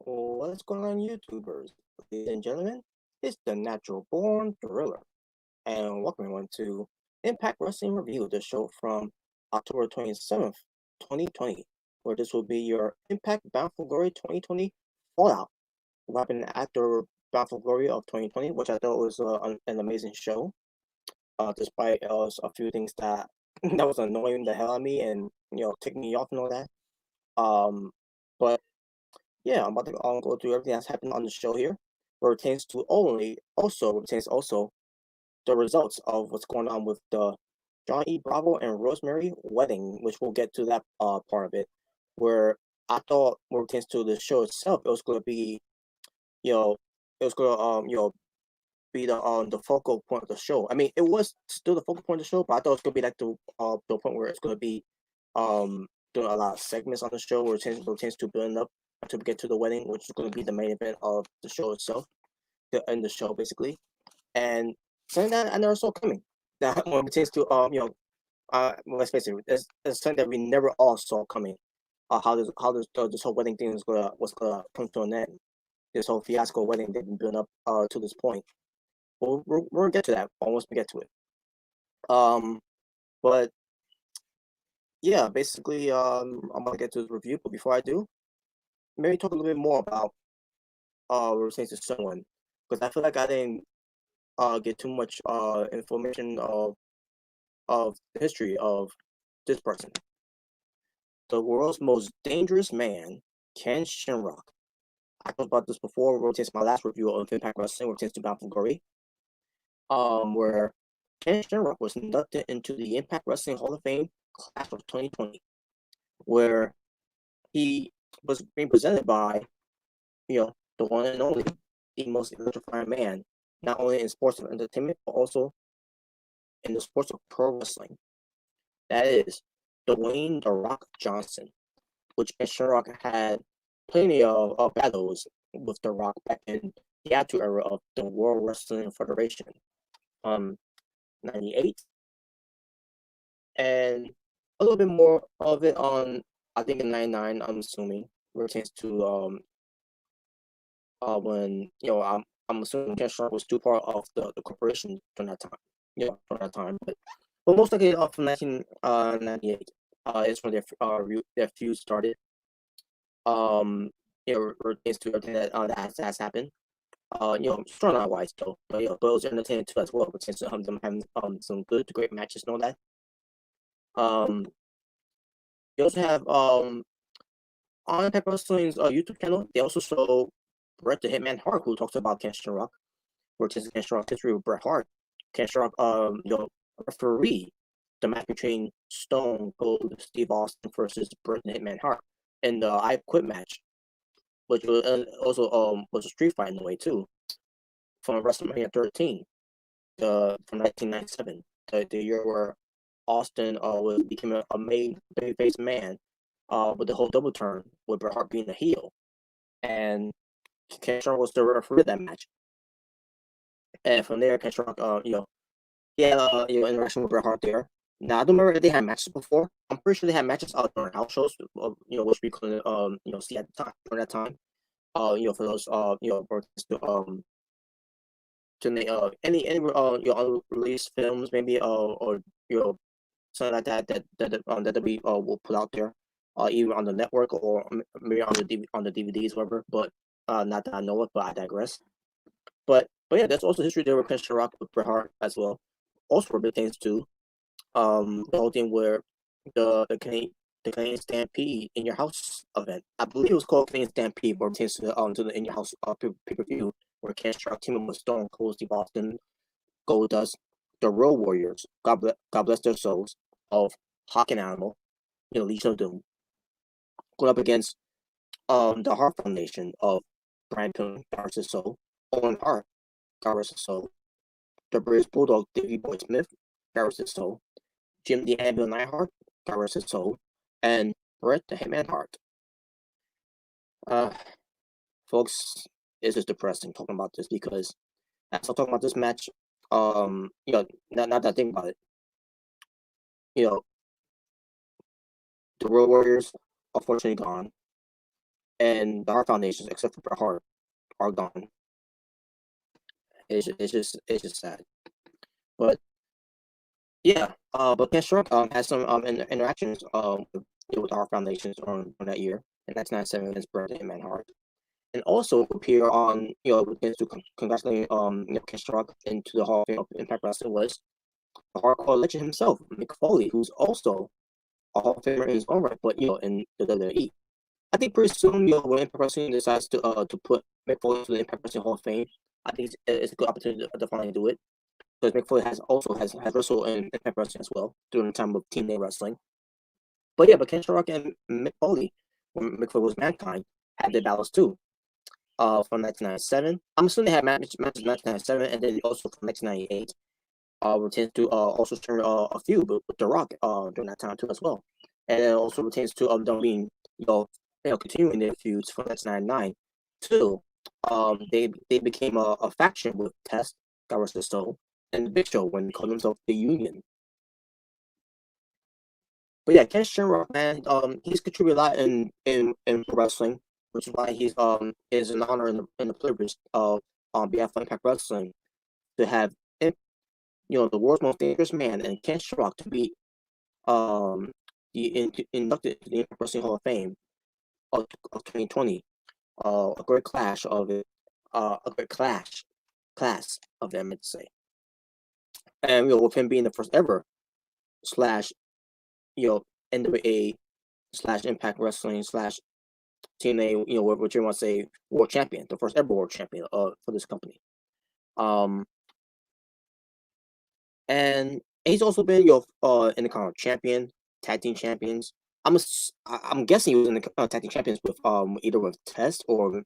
What's going on, YouTubers? Ladies and gentlemen, it's the Natural Born Thriller, and welcome everyone to Impact Wrestling Review, the show from October 27th, 2020, where this will be your Impact Bound for Glory 2020 Fallout. What happened after Bound for Glory of 2020, which I thought was an amazing show, despite a few things that that was annoying the hell out of me and taking me off and all that. But yeah, I'm about to go through everything that's happened on the show here. But pertains to also the results of what's going on with the John E. Bravo and Rosemary wedding, which we'll get to that part of it. Where I thought when it pertains to the show itself, it was gonna be, you know, it was gonna be the focal point of the show. I mean, it was still the focal point of the show, but I thought it was gonna be like the point where it's gonna be doing a lot of segments on the show where it tends to build up until we get to the wedding, which is gonna be the main event of the show itself, the end the show basically. And something that I never saw coming. That when it pertains to well, let's face it, it's something that we never all saw coming. This whole wedding thing was gonna come to an end. This whole fiasco wedding they've been building up to this point. We're gonna get to that once we get to it. Um, but yeah, basically, I'm gonna get to this review. But before I do, maybe talk a little bit more about relating to someone, because I feel like I didn't get too much information of the history of this person. The world's most dangerous man, Ken Shamrock. I talked about this before. Rotates my last review of Impact Wrestling, rotates to Bound for Glory, where Ken Shamrock was inducted into the Impact Wrestling Hall of Fame class of 2020, where he was being presented by, the one and only, the most electrifying man, not only in sports and entertainment, but also in the sports of pro wrestling. That is Dwayne The Rock Johnson, which Ken Shamrock had plenty of battles with The Rock back in the Attitude Era of the World Wrestling Federation, 98, and a little bit more of it on, I think, in 99, I'm assuming, where it tends to when I'm assuming Ken Sharp was still part of the corporation during that time. During that time, but most likely from 1998 is when their feud started. Relates to everything that has happened. Storyline wise though, but it was entertaining too as well. But since them having some good to great matches and all that. Um, you also have on Pepper Wrestling's YouTube channel, they also show Bret the Hitman Hart, who talks about Ken Shamrock, which is Ken Shamrock's history with Bret Hart. Ken Shamrock, referee the match between Stone Cold Steve Austin versus Bret the Hitman Hart in the I Quit match, which was also was a street fight in a way too, from WrestleMania 13, from 1997, the year where Austin became a main babyface man, with the whole double turn with Bret Hart being the heel, and Ken Shamrock was the referee of that match. And from there, Ken Shamrock, he had interaction with Bret Hart there. Now I don't remember if they had matches before. I'm pretty sure they had matches out during house shows, which we couldn't see at the time during that time. For those to any unreleased films maybe or something like that we will put out there, either on the network or maybe on the DVDs, whatever. But not that I know of, but I digress. But yeah, that's also history there with Ken Shamrock with Bret Hart as well. Also for big things too. The whole thing where the Canadian Stampede in your house event. I believe it was called Canadian Stampede, but it pertains to the in your house pay per view where Ken Shamrock teaming with Stone Cold Steve Austin, Goldust, the Road Warriors. God bless their souls of Hawk and Animal, Legion of Doom, going up against the Hart Foundation of Brian Pillman, God rest his soul, Owen Hart, God rest his soul, the British Bulldog Davey Boy Smith, God rest his soul, Jim the Anvil Neidhart, God rest his soul, and Bret the Hitman Hart. Folks, it's just depressing talking about this because as I'm talking about this match, not that I think about it, the Road Warriors unfortunately gone. and the Hart Foundations, except for Bret Hart, are gone. It's just sad. But yeah, but Ken Shark had some interactions with the Hart Foundations on that year, and that's 1997 his birthday in Manhart. And also appear on, to congratulate Ken Shark into the Hall of Fame of Impact Wrestling was the hardcore legend himself, Mick Foley, who's also a Hall of Famer in his own right, but in the WWE. I think pretty soon, when Impact Wrestling decides to put Mick Foley into the Impact Wrestling Hall of Fame, I think it's a good opportunity to finally do it, because Mick Foley has wrestled in Impact Wrestling as well during the time of TNA wrestling. But yeah, but Ken Shark and Mick Foley, when Mick Foley was Mankind, had their battles too. From 1997, I'm assuming they had matches 1997, and then also from 1998. Retains to also share a feud with The Rock during that time too as well, and it also retains to them being continuing their feuds from 1999 too. They became a faction with Test, God rest his soul, and the Big Show when they called themselves the Union. But yeah, Ken Shamrock, man, he's contributed a lot in pro wrestling, which is why he's is an honor in the privilege of on behalf of Impact Wrestling to have the world's most dangerous man and Ken Shamrock to be inducted to the Impact Wrestling Hall of Fame of 2020. A great clash of it, a great class of them, I'd say. And with him being the first ever slash NWA slash Impact Wrestling slash TNA, what you want to say, world champion, the first ever world champion for this company. And he's also been Intercontinental champion, tag team champions. I'm guessing he was in the tag team champions with either with Test or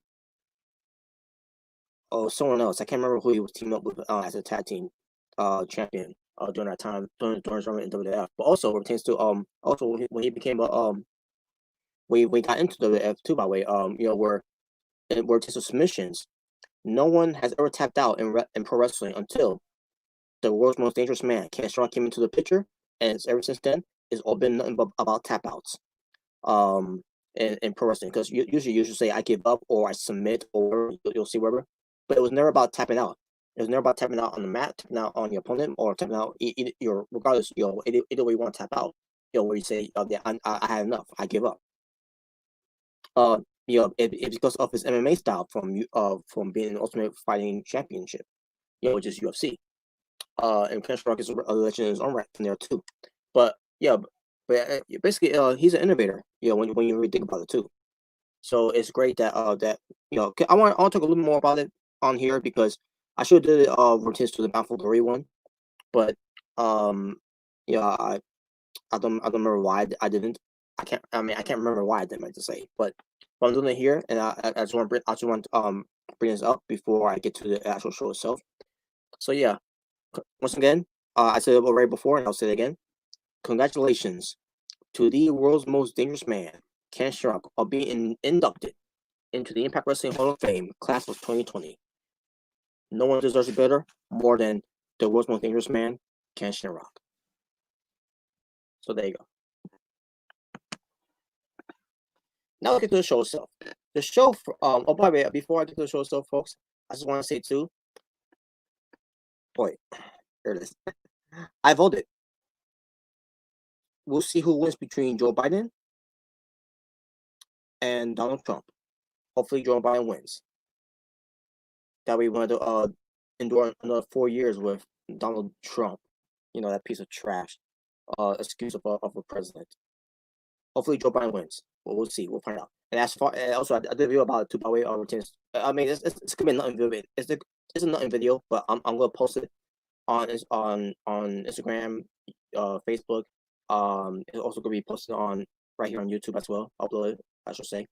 someone else. I can't remember who he was teaming up with as a tag team champion during that time during his run in WWF. But also pertains to also when he became a when we got into WWF too, by the way, where it pertains to submissions. No one has ever tapped out in pro wrestling until the world's most dangerous man, Ken Shamrock, came into the picture, and ever since then, it's all been nothing but about tap outs. In pro wrestling, because usually you should say I give up or I submit or you'll see whatever, but it was never about tapping out. It was never about tapping out on the mat, tapping out on your opponent, or tapping out regardless. Either way you want to tap out. Where you say, yeah, I had enough, I give up. It's because of his MMA style from being an Ultimate Fighting Championship, which is UFC. And Ken Shamrock is a legend in his own right from there too. But yeah, basically, he's an innovator. When you really think about it too. So it's great that I want to talk a little more about it on here because I should have did it pertains to the Bound for Glory one, but I don't remember why I didn't. I can't remember why I didn't, like to say, but I'm doing it here, and I just want to bring this up before I get to the actual show itself. So yeah, once again, I said it right before, and I'll say it again. Congratulations to the world's most dangerous man, Ken Shamrock, of being inducted into the Impact Wrestling Hall of Fame class of 2020. No one deserves it better more than the world's most dangerous man, Ken Shamrock. So there you go. Now let's get to the show itself. The show, by the way, before I get to the show itself, folks, I just want to say too. Boy, here it is. I voted. We'll see who wins between Joe Biden and Donald Trump. Hopefully, Joe Biden wins. That way, we want to endure another 4 years with Donald Trump. That piece of trash. Excuse of a president. Hopefully, Joe Biden wins. Well, we'll see. We'll find out. And also, I did a video about it too. By the way, I mean, it's gonna be a nothing video. It's a nothing video, but I'm gonna post it on Instagram, Facebook. It's also gonna be posted on right here on YouTube as well. Upload it, I should say.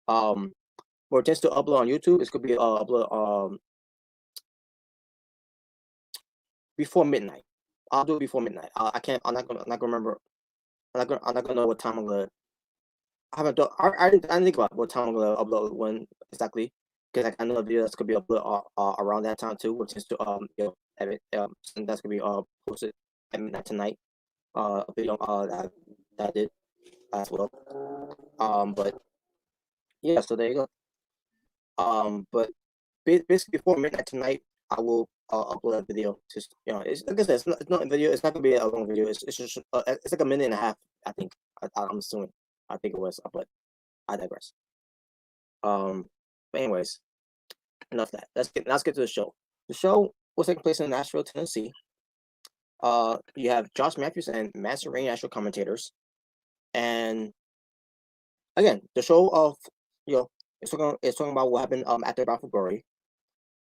Or just to upload on YouTube, it's gonna be upload before midnight. I'll do it before midnight. I can't. I'm not gonna remember. I'm not gonna know what time I'm gonna. I haven't done. I didn't think about what time I'm gonna upload when exactly, because I know the video that's gonna be uploaded around that time too, which is to edit. And that's gonna be posted at midnight tonight. A video that I did as well. But yeah, so there you go. But basically before midnight tonight, I will upload a video. Just it's like I said, it's not a video. It's not gonna be a long video. It's just it's like a minute and a half. I think. I'm assuming. I think it was, but I digress. But anyways, enough of that. Let's get to the show. The show was taking place in Nashville, Tennessee. You have Josh Matthews and Master Rain as your commentators, and again, the show of it's talking about what happened after Battle for Glory,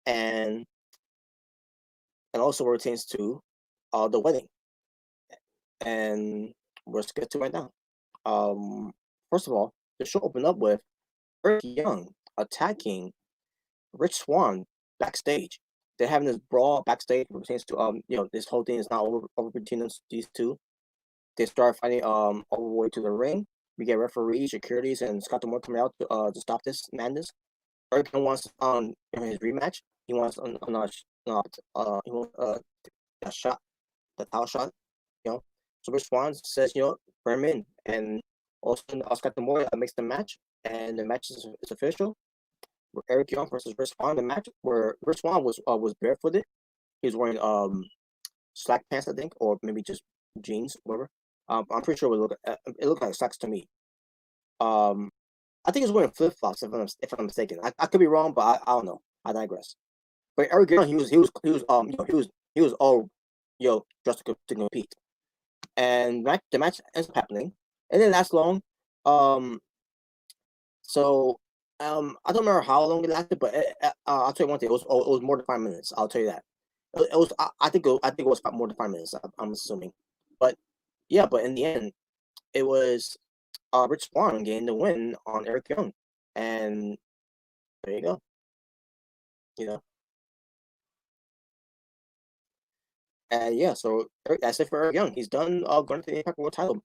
and also pertains to the wedding, and let's get to it right now. First of all, the show opened up with Eric Young attacking Rich Swan backstage. They're having this brawl backstage pertains to this whole thing is not over between these two. They start fighting all the way to the ring. We get referees, securities, and Scott Demore coming out to stop this madness. Eric wants his rematch. He wants he wants a shot, the title shot. So Rich Swan says bring him in, and also Scott Demore makes the match, and the match is official. Eric Young versus Rich Swan. The match where Rich Swan was barefooted. He was wearing slack pants, I think, or maybe just jeans, whatever. I'm pretty sure it looked like slacks to me. I think he was wearing flip flops if I'm mistaken. I could be wrong, but I don't know. I digress. But Eric Young, he was all dressed to compete, and the match ends up happening. It didn't last long. So I don't remember how long it lasted, but I'll tell you one thing. It was more than 5 minutes. I'll tell you that. It was. I think it was more than 5 minutes. I'm assuming, but yeah. But in the end, it was Rich Swann getting the win on Eric Young, and there you go. And yeah. So that's it for Eric Young. He's done going to the Impact World Title.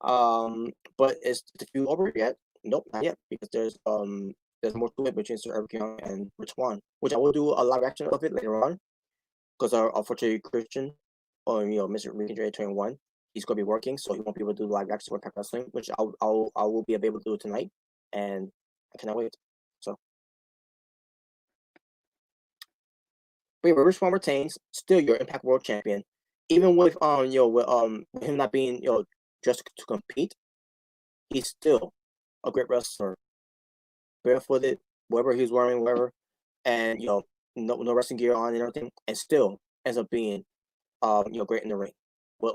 But is the feud over yet? Nope, not yet, because there's more to it between Sir Eric Young and Rich Swann, which I will do a live action of it later on, because unfortunately Christian, or Mr. Region 21, he's gonna be working, so he won't be able to do live action with Impact Wrestling, which I will be able to do it tonight, and I cannot wait. So, but yeah, Rich Swann retains, still your Impact World Champion, even with with him not being just to compete, he's still a great wrestler, barefooted, whatever he's wearing, whatever, and no wrestling gear on and everything, and still ends up being great in the ring with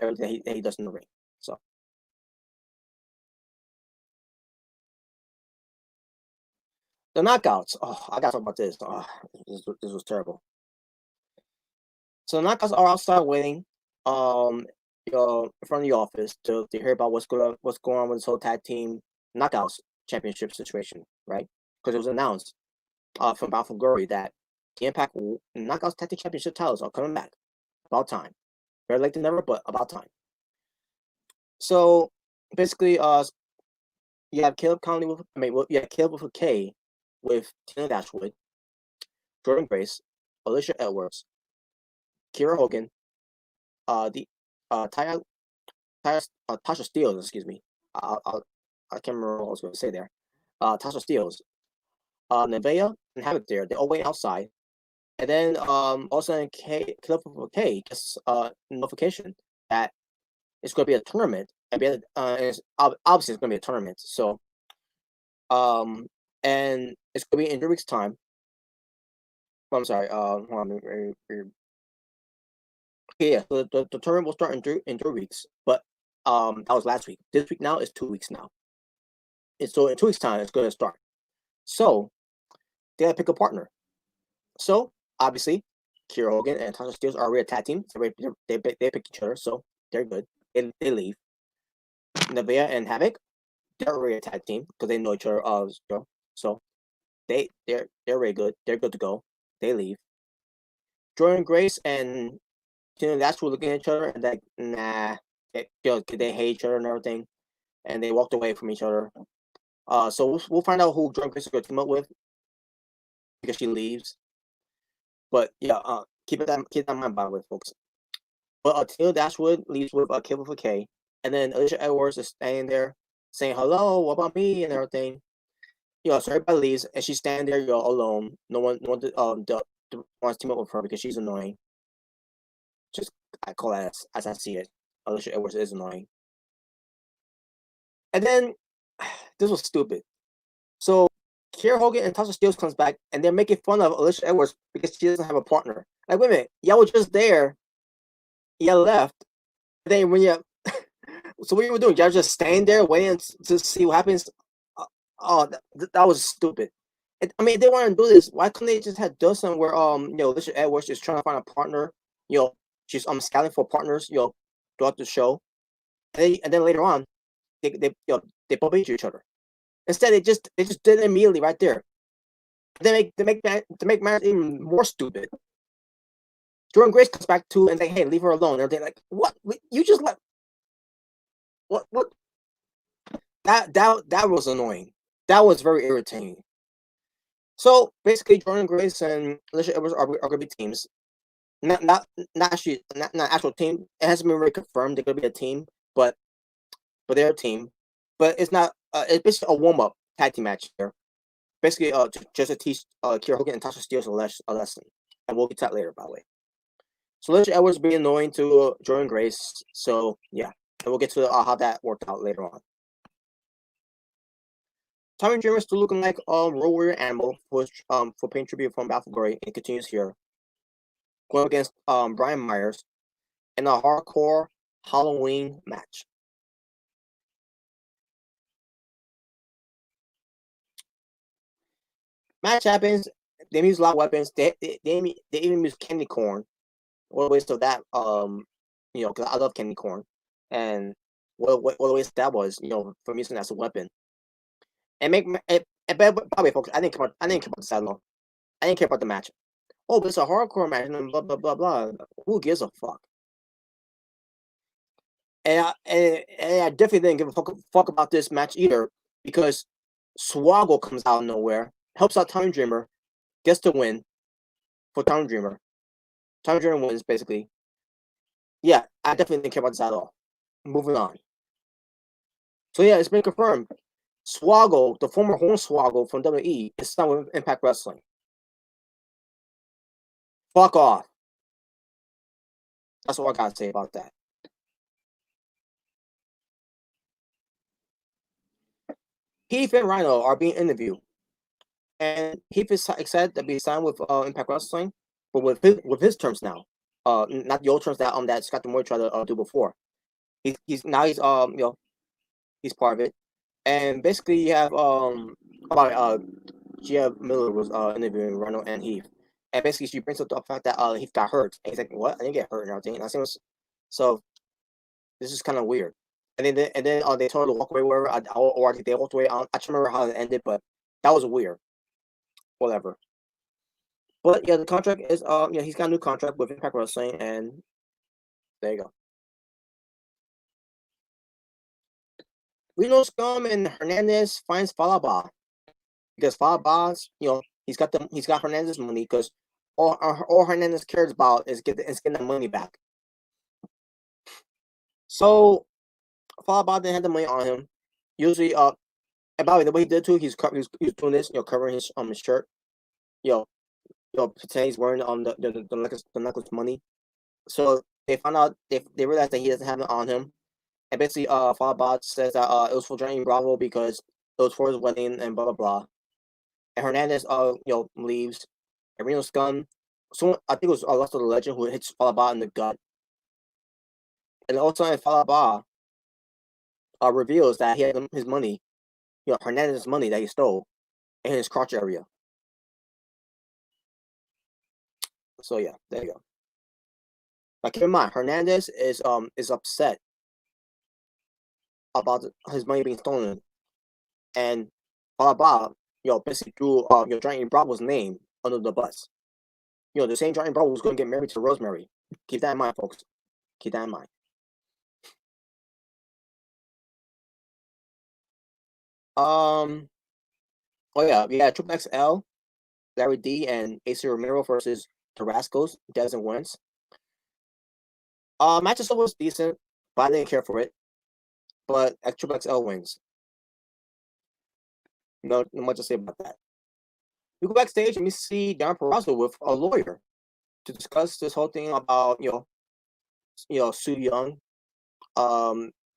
everything he does in the ring. So the knockouts. Oh, I gotta talk about this. Oh, this was terrible. So the knockouts are outside waiting, in front of the office to hear about what's going on with this whole tag team knockouts championship situation, right? Because it was announced from Bound for Glory that the Impact Knockouts Tag Team Championship titles are coming back. About time. Better late than never, but about time. So basically, you have Caleb Conley Caleb with a K with Tina Dashwood, Jordan Grace, Alicia Edwards, Kira Hogan, Tasha Steeles, excuse me. I can't remember what I was going to say there. Tasha Steeles, Nevaeh and Havoc there. They're all waiting outside. And then also Caleb with a K gets notification that it's going to be a tournament. And obviously it's going to be a tournament. So, and it's going to be in 3 weeks' time. I'm sorry. Hold on. Okay, yeah. So the tournament will start in 3 weeks, but that was last week. This week now is 2 weeks now. And so in 2 weeks' time, it's going to start. So they got to pick a partner. So obviously, Kira Hogan and Tasha Steeles are already a tag team. So they pick each other, so they're good. They leave. Nevaeh and Havoc, they're already a tag team because they know each other. So they're very good. They're good to go. They leave. Jordan Grace and that's who looking at each other and like nah, they hate each other and everything, and they walked away from each other. So we'll find out who Jordan Grace is going to team up with because she leaves. But yeah, keep that in mind, by the way, folks. But Tina Dashwood leaves with a Kill with a K, and then Alicia Edwards is standing there saying hello, what about me, and everything. So everybody leaves, and she's standing there, alone. No one wants to team up with her because she's annoying. Just I call that as I see it. Alicia Edwards is annoying. And then this was stupid. So Kiera Hogan and Tasha Steelz comes back, and they're making fun of Alicia Edwards because she doesn't have a partner. Like, wait a minute, y'all were just there, y'all left. Then when you, so what you were doing? Y'all just staying there waiting to see what happens. Oh, that was stupid. I mean, if they want to do this, why couldn't they just have done something where Alicia Edwards is trying to find a partner, she's scouting for partners, throughout the show, and then later on, they bump into each other. Instead, they just did it immediately right there. They make matters even more stupid. Jordan Grace comes back too and like, hey, leave her alone. And they're like, what? You just let what? That was annoying. That was very irritating. So basically, Jordan Grace and Alicia Edwards are going to be teams. Not actual team. It hasn't been really confirmed they're going to be a team, but they're a team. But it's not. It's basically a warm up tag team match here. Basically, just to teach Kiera Hogan and Tasha Steelz a lesson, and we'll get to that later, by the way. So Alicia Edwards being annoying to Jordan Grace. So yeah, and we'll get to how that worked out later on. Tommy Dreamer still looking like Road Warrior Animal for paying tribute from Battle Glory, and continues here. Going against Brian Myers in a hardcore Halloween match. Match happens. They use a lot of weapons. They even use candy corn. What a waste of that. Because I love candy corn, and what a waste that was. From using that as a weapon. And by the way, folks, I didn't care about the saddle. I didn't care about the match. Oh, but it's a hardcore match, and blah blah blah blah. Who gives a fuck? And I definitely didn't give a fuck about this match either, because Swoggle comes out of nowhere, helps out Tommy Dreamer, gets the win for Tommy Dreamer. Tommy Dreamer wins, basically. Yeah, I definitely didn't care about this at all. Moving on. So yeah, it's been confirmed. Swoggle, the former Hornswoggle from WWE, is signed with Impact Wrestling. Fuck off. That's all I gotta say about that. Heath and Rhino are being interviewed, and Heath is excited to be signed with Impact Wrestling, but with his terms now. Not the old terms that Scott D'Amore tried to do before. He's he's part of it, and basically you have Gia Miller was interviewing Rhino and Heath, and basically she brings up the fact that Heath got hurt, and he's like, "What? I didn't get hurt and everything." And I think so. This is kind of weird. And then they told her to walk away, wherever, or I think they walked away. I can't remember how it ended, but that was weird. Whatever. But yeah, the contract is he's got a new contract with Impact Wrestling, and there you go. Reno Scum and Hernandez finds Falaba, because Falaba's he's got Hernandez money, because all Hernandez cares about is getting the money back. So Falaba didn't have the money on him. Usually, and by the way, the way he did too, he's doing this, covering his shirt, pretend he's wearing the necklace money. So they found out, they realized that he doesn't have it on him, and basically Falaba says that it was for Johnny Bravo because it was for his wedding and blah blah blah. And Hernandez leaves, and Reno Scum, someone, I think it was also the Legend, who hits Falaba in the gut, and also Falaba reveals that he had his money, Hernandez's money that he stole, in his crotch area. So yeah, there you go. But keep in mind, Hernandez is upset about his money being stolen, and Falaba, basically threw Johnny Bravo's name under the bus. The same Johnny Bravo was going to get married to Rosemary. Keep that in mind, folks. Keep that in mind. Oh yeah, we got Triple XL, Larry D, and AC Romero versus the Rascals, Dez and Wentz. Match itself was decent, but I didn't care for it. But Triple XL wins. No much to say about that. We go backstage and we see Don Perazzo with a lawyer to discuss this whole thing about Su Young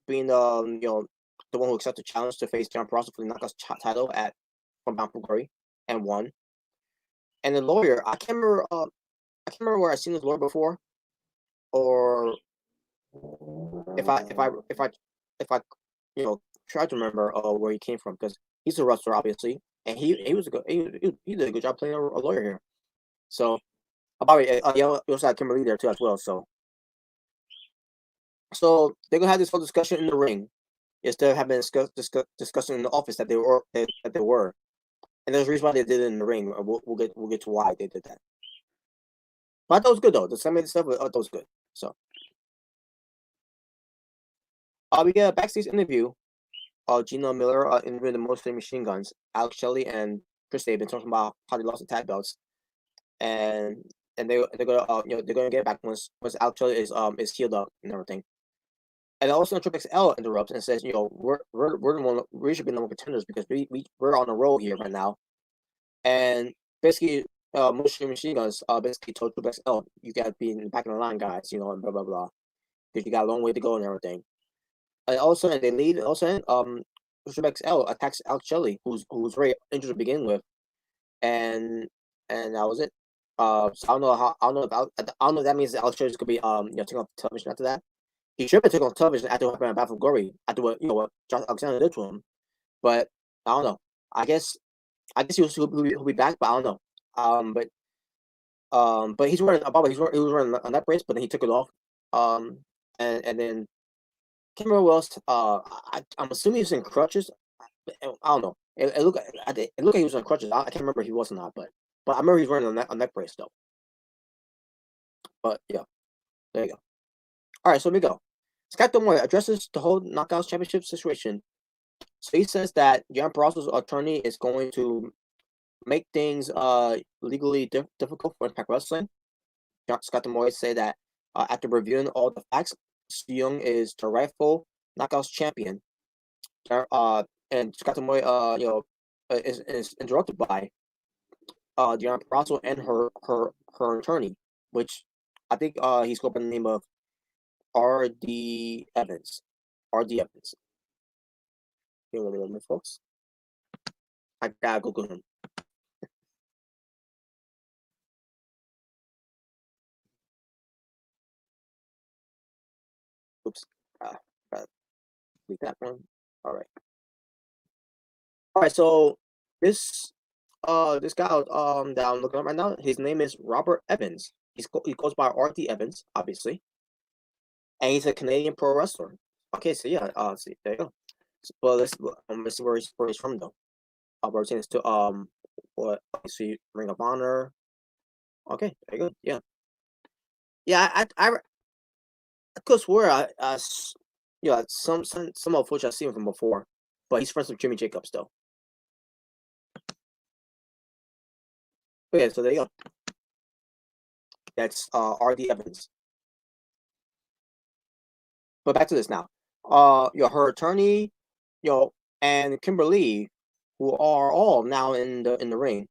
being the one who accepted the challenge to face John Perazzo for the Knockouts title at from Bound for Glory and won. And the lawyer, I can't remember. I can't remember where I seen this lawyer before, or if I try to remember where he came from, because he's a wrestler obviously, and he was a good he did a good job playing a lawyer here. So probably you also had Kimberly there too as well. So they're gonna have this whole discussion in the ring instead of having discussing in the office that they were. And there's a reason why they did it in the ring. We'll get to why they did that. But I thought it was good though. The segment stuff I thought was good. So we get a backstage interview. Gina Miller interviewing the Most Famous Machine Guns, Alex Shelley and Chris Sabin, talking about how they lost the tag belts, and they're gonna get back once Alex Shelley is healed up and everything. And also Triple XL interrupts and says, we're the one, we should be number contenders because we're on a roll here right now. And basically, Most Machine Guns basically told Triple XL, you gotta be in the back of the line, guys, and blah blah blah, because you got a long way to go and everything. And also, and they lead. Also, Triple XL attacks Alex Shelley, who's very injured to begin with, and that was it. So I don't know if that means that Alex Shelley's gonna be taking off television after that. He should have taken on television after what happened at Battle of Glory, after what Josh Alexander did to him. But I don't know. I guess he'll be back, but I don't know. But he's wearing he was wearing a neck brace, but then he took it off. And then can't remember what else. I'm assuming he's in crutches. I don't know. It looked like he was on crutches. I can't remember if he was or not, but I remember he's wearing a neck brace though. But yeah, there you go. All right, so here we go. Scott D'Amore addresses the whole Knockouts Championship situation. So he says that John Perazzo's attorney is going to make things legally difficult for Impact Wrestling. Scott D'Amore say that after reviewing all the facts, Su Yung is the rightful Knockouts champion. And Scott D'Amore, is interrupted by John Perazzo and her attorney, which I think he's going by the name of R.D. Evans. R.D. Evans. Here, wait a minute, folks. I gotta Google him. Oops. Delete that one. All right. All right. So this guy that I'm looking at right now, his name is Robert Evans. He goes by R.D. Evans, obviously, and he's a Canadian pro wrestler. Okay, so yeah, see, there you go. Well, let's see where he's from though. We're saying to what? See, Ring of Honor. Okay, there you go. Yeah, yeah. I could swear some of which I've seen from before, but he's friends with Jimmy Jacobs though. Okay, so there you go. That's R.D. Evans. But back to this now. Her attorney, and Kimberly, who are all now in the ring.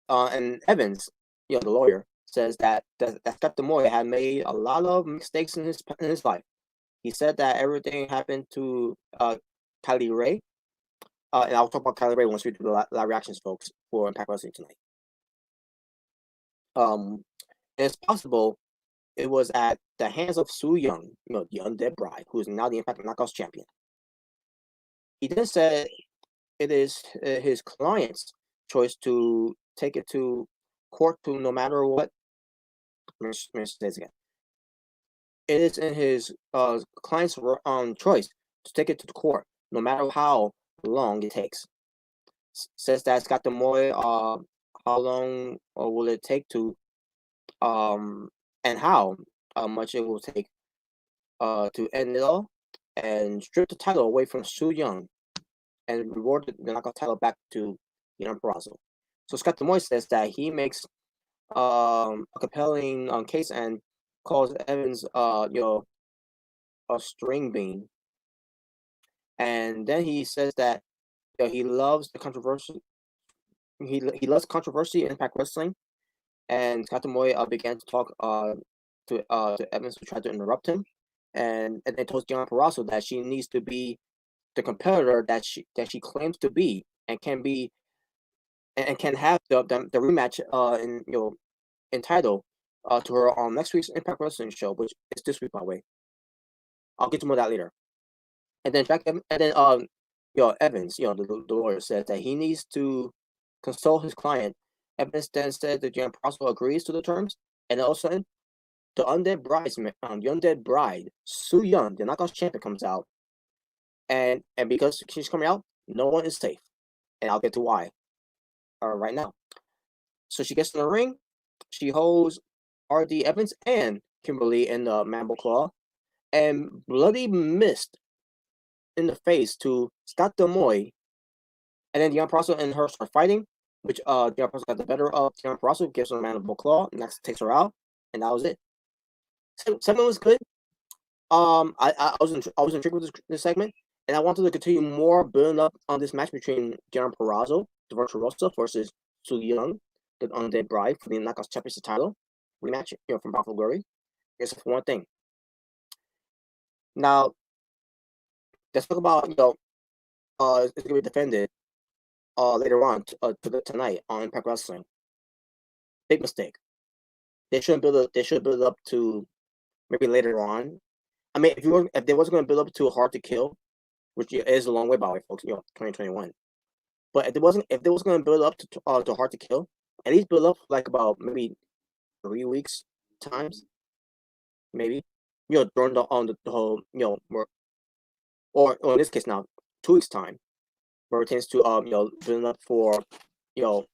And Evans, the lawyer, says that Scott D'Amore had made a lot of mistakes in his life. He said that everything happened to Kylie Ray. And I'll talk about Kylie Ray once we do the live reactions, folks, for Impact Wrestling tonight. And it's possible it was at the hands of Su Yung, the undead bride, who is now the Impact Knockouts champion. He then said it is his client's choice to take it to court to no matter what. Let me say this again. It is in his client's choice to take it to the court, no matter how long it takes. Says that Scott D'Amore, how long will it take to, and how much it will take to end it all, and strip the title away from Su Yung, and reward the knockout title back to Perazzo. So Scott D'Amore says that he makes a compelling case and calls Evans, a string bean. And then he says that he loves the controversy. He loves controversy in Impact Wrestling, and Scott Moy began to talk to Evans, who tried to interrupt him, and they told Deonna Purrazzo that she needs to be the competitor that she claims to be, and can have the rematch entitled to her on next week's Impact Wrestling show, which is this week, by the way. I'll get to more of that later. And then Evans, the lawyer, said that he needs to consult his client. Evans then said that Deonna Purrazzo agrees to the terms, and all of a sudden, the undead bride, Su Yung, the Knockouts champion, comes out, and because she's coming out, no one is safe, and I'll get to why right now. So she gets in the ring, she holds R.D. Evans and Kimberly in the Mambo Claw, and bloody missed in the face to Scott D'Amoy, and then Deonna Purrazzo and her start fighting, which Deonna Purrazzo got the better of Deonna Purrazzo, gives her a Mandible Claw, and that takes her out, and that was it. Segment was good. I was intrigued with this segment, and I wanted to continue more building up on this match between Deonna Purrazzo, the Virtuosa, versus Su Yung, the Undead Bride, for the Knockouts Championship title rematch, from Powerful Glory. Except for one thing. Now, let's talk about it's going to be defended later on tonight on Impact Wrestling. Big mistake. They should build it up to maybe later on. I mean, if they wasn't going to build up to Hard to Kill, which is a long way, by the way, folks, 2021. But if they wasn't going to build up to Hard to Kill, at least build up like about maybe 3 weeks times, maybe, during the whole, or in this case now 2 weeks time, where it tends to build up for during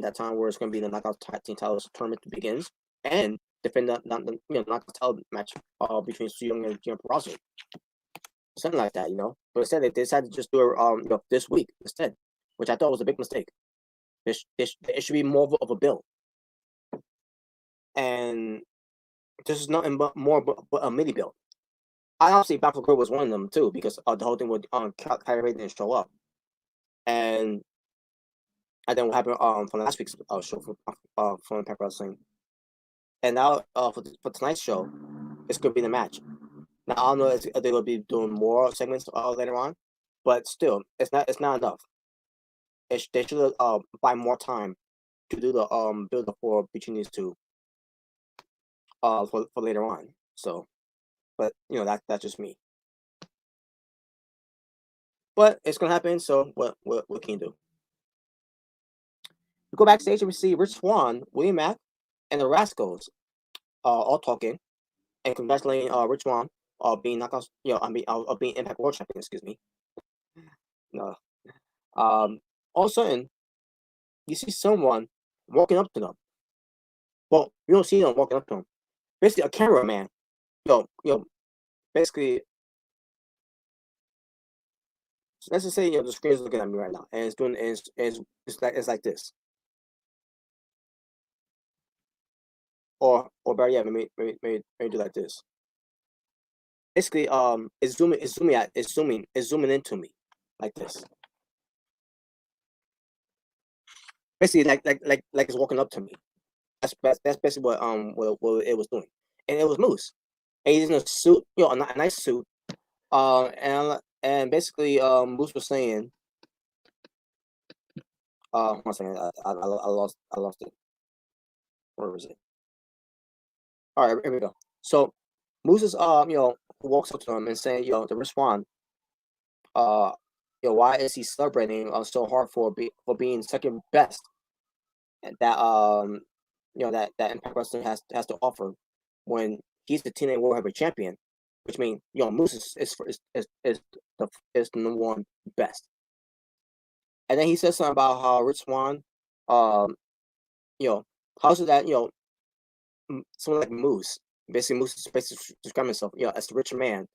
that time where it's going to be the Knockout Team Titles tournament begins, and defend the Knockout title match between Su Yung and Deonna Purrazzo, something like that, But instead they decided to just do it this week instead, which I thought was a big mistake. It should be more of a build, and this is nothing but a mini build. I obviously Battle Girl was one of them too, because the whole thing with Kyrie Ray didn't show up, and then what happened from last week's show from Impact Wrestling, and now for tonight's show, it's gonna be the match. Now I don't know if they're gonna be doing more segments later on, but still, it's not enough. They should buy more time to do the build up for between these two for later on. So, but that's just me. But it's gonna happen. So what can you do? We go backstage and we see Rich Swan, William Mack, and the Rascals all talking and congratulating Rich Swan being Knockouts, being Impact World Champion. Excuse me. No. All of a sudden, you see someone walking up to them. Well, you don't see them walking up to them. Basically, a cameraman. Basically, let's just say the screen is looking at me right now, and it's doing it's like this. Or better yet, maybe do like this. Basically, it's zooming into me like this. Basically, like it's walking up to me. That's basically what it was doing, and it was Moose, and he's in a suit, a nice suit, and basically, Moose was saying, one second, I lost it. Where was it? All right, here we go. So Moose is walks up to him and saying, to respond, why is he celebrating so hard for being second best that that Impact Wrestling has to offer when he's the TNA World Heavyweight Champion, which means Moose is the number one best. And then he says something about how Rich Swan, how's it that someone like Moose, basically Moose is basically describing himself, as the richer man,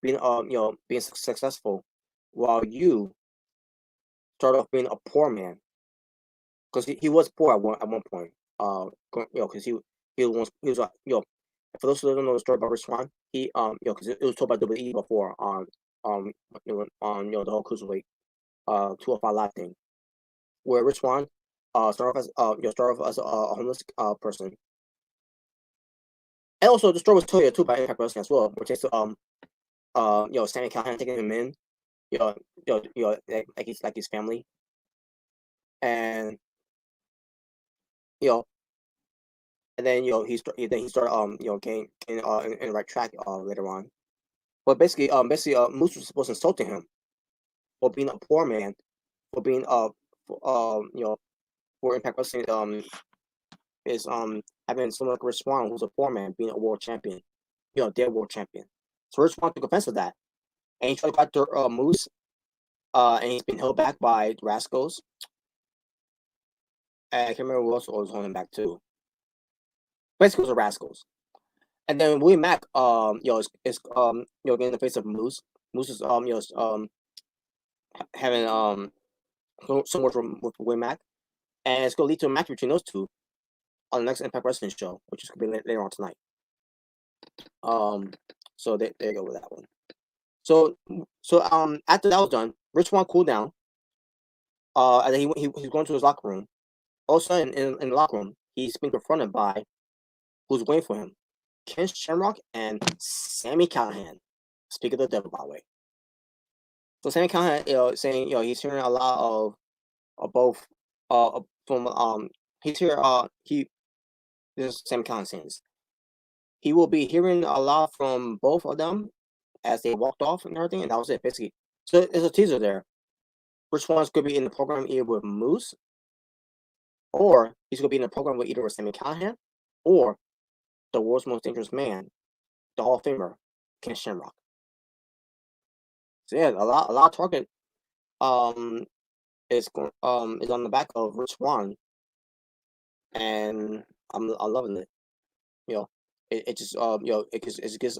being being successful, while you start off being a poor man, because he was poor at one point, because he was for those who don't know the story about Rich Swan, he because it was told by WWE before on the whole cruiserweight 205 Live thing, where Rich Swann started off as a homeless person, and also the story was told here too by Impact Wrestling as well, which is Sammy Callahan taking him in, like his family, and you know, and then he started getting in the right track later on. But basically Moose was insulting him for being a poor man, for being for Impact Wrestling is having someone like Rich Swann, who's a poor man, being a world champion, their world champion. So Rich Swann took offense to that, and he tried to go after Moose, and he's been held back by the Rascals. And I can't remember who else was holding him back too. Basically, it was the Rascals. And then Willie Mack, is getting the face of Moose. Moose is having so much with Willie Mack, and it's gonna lead to a match between those two on the next Impact Wrestling show, which is gonna be later on tonight. So there you go with that one. So after that was done, Rich Swann cooled down. And then he's going to his locker room. All of a sudden, in the locker room, he's being confronted by who's waiting for him: Ken Shamrock and Sammy Callahan. Speak of the devil, by the way. So Sammy Callahan, saying he's hearing a lot of both from he's here this is Sammy Callahan saying this. He will be hearing a lot from both of them as they walked off and everything, and that was it basically. So there's a teaser there. Which one's going to be in the program either with Moose, or he's going to be in the program with either with Sammy Callahan, or the world's most dangerous man, the Hall of Famer, Ken Shamrock. So yeah, a lot of target is on the back of Rich Swann, and I'm loving it. It just it gives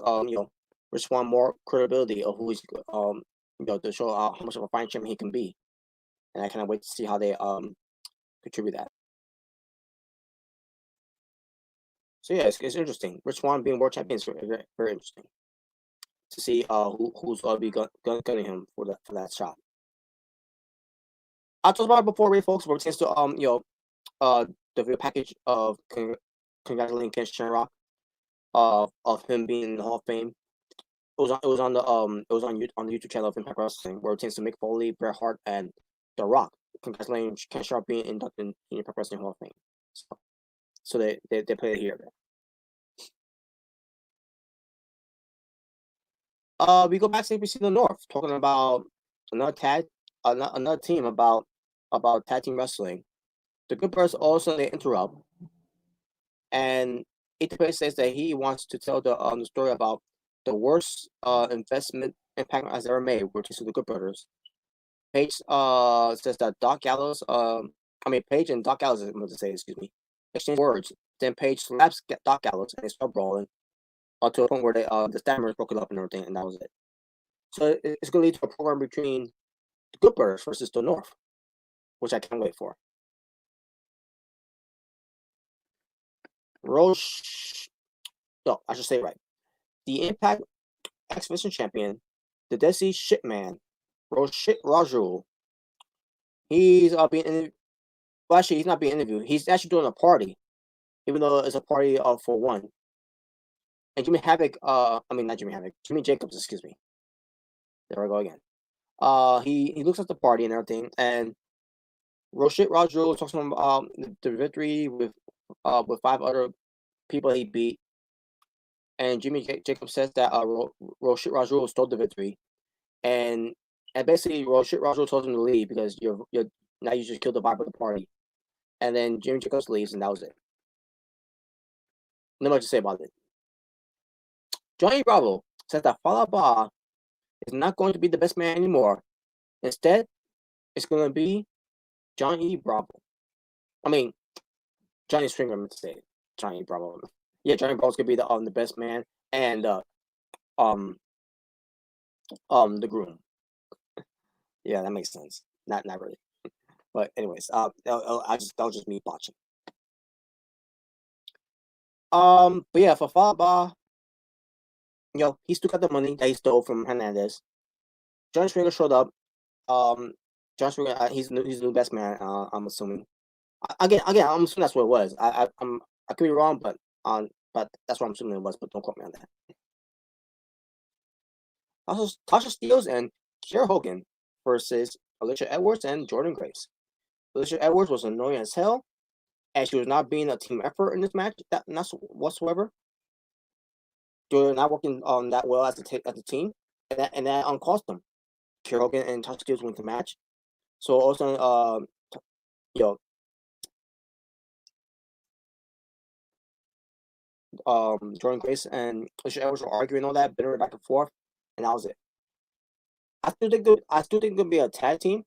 Rich Swann more credibility of who he's to show how much of a fine champion he can be, and I cannot wait to see how they contribute that. So yeah, it's interesting. Rich Swann being world champion is very, very interesting to see who's going to be gunning him for that shot. I talked about it before, really, folks. But it tends to the video package of congratulating Ken Shamrock of him being in the Hall of Fame. It was on the YouTube channel of Impact Wrestling, where it tends to Mick Foley, Bret Hart, and The Rock congratulating Ken Shamrock being inducted in the Impact Wrestling Hall of Fame. So they play it here. We go backstage. We see the North talking about another team about tag team wrestling. The Good Brothers also they interrupt, and Impact says that he wants to tell the story about the worst investment Impact has ever made, which is the Good Brothers. Paige says that Paige and Doc Gallows, I'm going to say, excuse me, exchange words. Then Paige slaps Doc Gallows and they start brawling to a point where the Stammers broke it up and everything, and that was it. So it's going to lead to a program between the Good Brothers versus the North, which I can't wait for. I should say it right. The Impact X-Division Champion, the Dead Sea Shitman, Rajul. He's being interviewed. Well, actually, he's not being interviewed. He's actually doing a party, even though it's a party for one. And Jimmy Havoc, not Jimmy Havoc, Jimmy Jacobs, excuse me. There we go again. He looks at the party and everything, and Rajul talks to him about the victory with 5 other people he beat. And Jimmy Jacobs says that Rajul stole the victory, and basically Rajul told him to leave because you're now you just killed the vibe of the party. And then Jimmy Jacobs leaves, and that was it. Not much to say about it. Johnny Bravo says that Falaba is not going to be the best man anymore. Instead, it's going to be Johnny Bravo. Johnny Stringer, I meant to say Johnny Bravo. Yeah, Johnny Bravo's going to be the best man and the groom. Yeah, that makes sense. Not really. But anyways, that was just me botching. But yeah, for Falaba, he still got the money that he stole from Hernandez. Johnny Stringer showed up. Joshua, he's the new best man. I'm assuming. Again, I'm assuming that's what it was. I could be wrong, but that's what I'm assuming it was. But don't quote me on that. Also, Tasha Steelz and Kiera Hogan versus Alicia Edwards and Jordynne Grace. Alicia Edwards was annoying as hell, and she was not being a team effort in this match. Not whatsoever. They were not working that well as a team, and that cost them. Kiera Hogan and Tasha Steelz win the match. So also, you know, Jordynne Grace and Alicia Edwards were arguing all that, bitter back and forth, and that was it. I still think it'll be a tag team.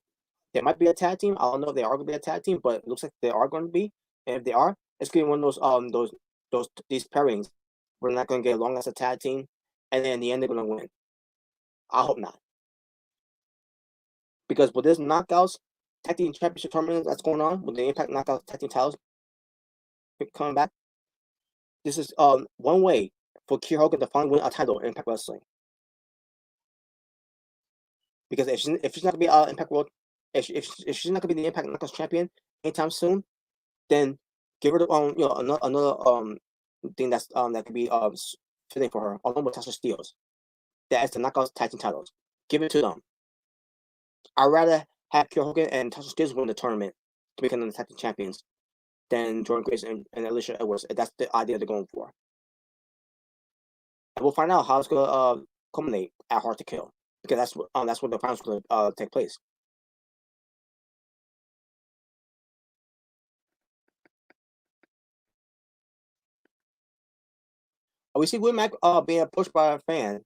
There might be a tag team. I don't know if they are going to be a tag team, but it looks like they are going to be. And if they are, it's going to be one of these pairings. We're not going to get along as a tag team, and then in the end they're going to win. I hope not, because with this Knockouts Tag Team Championship tournament that's going on, with the Impact Knockouts Tag Team titles coming back, this is one way for Kiera Hogan to finally win a title in Impact Wrestling. Because if she's not going to be Impact World, if she's not going to be the Impact Knockouts champion anytime soon, then give her the another thing that could be fitting for her, along with Tasha Steelz. That is the Knockouts Tag Team titles. Give it to them. I'd rather have Kiera Hogan and Tasha Steelz win the tournament to become the tag team champions than Jordynne Grace and Alicia Edwards. That's the idea they're going for. And we'll find out how it's going to culminate at Hard to Kill, because that's what the finals going to take place. We see Will Mack being pushed by a fan,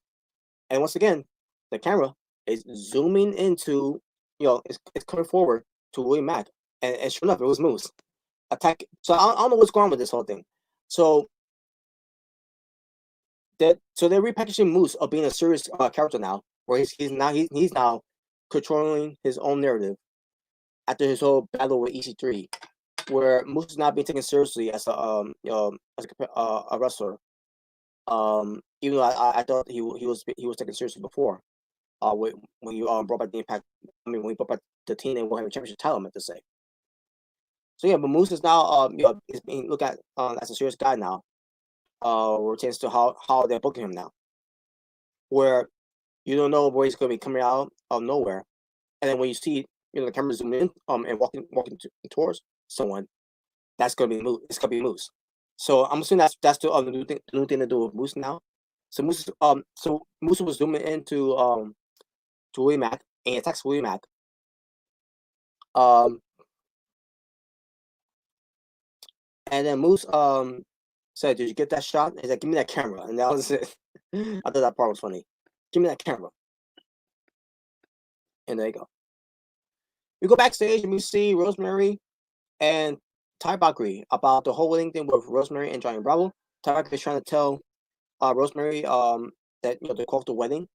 and once again, the camera is zooming into, it's coming forward to William Mack, and sure enough, it was Moose attack. So I don't know what's going on with this whole thing. So they're repackaging Moose of being a serious character now, where he's now controlling his own narrative after his whole battle with EC3, where Moose is not being taken seriously as a wrestler. Even though I thought he was taken seriously before. When you brought back the Impact, when you brought back the team and World Heavyweight Championship title, I meant to say. So yeah, but Moose is now is being looked at as a serious guy now. Pertains to how they're booking him now, where you don't know where he's going to be coming out of nowhere, and then when you see the camera zoom in and walking towards someone, that's going to be Moose. It's going to be Moose. So I'm assuming that's the new thing to do with Moose now. So Moose was zooming into to Willie Mack, and he attacks Willie Mack. And then Moose said, "Did you get that shot?" He's like, "Give me that camera," and that was it. I thought that part was funny. Give me that camera. And there you go. We go backstage and we see Rosemary and Ty Bakri about the whole wedding thing with Rosemary and Johnny Bravo. Ty Bakri is trying to tell Rosemary that they called the wedding